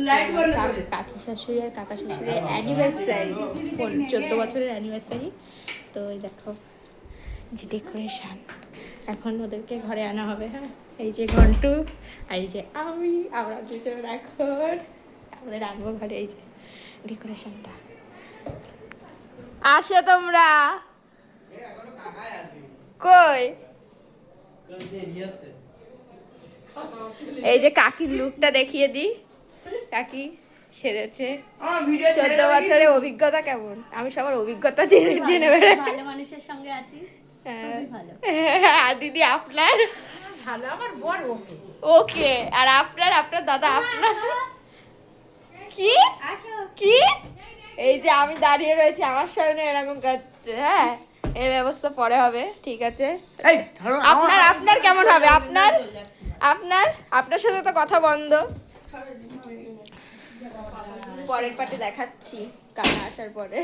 Guys কাকি শাশুড়ি আর কাকা শাশুড়ির অ্যানিভার্সারি 14 বছরের অ্যানিভার্সারি। তো এই দেখো যে ডেকোরেশন, এখন ওদেরকে ঘরে আনা হবে। হ্যাঁ, এই যে ঘন্টু আর এই যে আমরা দুজন এখন আমাদের আনবো ঘরে। এই যে ডেকোরেশনটা, আসো তোমরা। কই এই যে কাকির লুকটা দেখিয়ে দিই। কাকি সেরেছে 14 বছরের অভিজ্ঞতা কেমন? আমি সবার অভিজ্ঞতা জেনে বেড়াই। ভালো মানুষের সঙ্গে আছি, খুবই ভালো। আর দিদি আপনার? ভালো, আমার বর ওকে ওকে। আর আপনার দাদা আপনার কি কি? এই যে আমি দাঁড়িয়ে রয়েছি, আমার সামনে এরকম করছে। হ্যাঁ, এর ব্যবস্থা পরে হবে, ঠিক আছে। আপনার কেমন হবে? আপনার সাথে তো কথা বন্ধ। পরের পার্টে দেখাচ্ছি কাকা আসার পরে।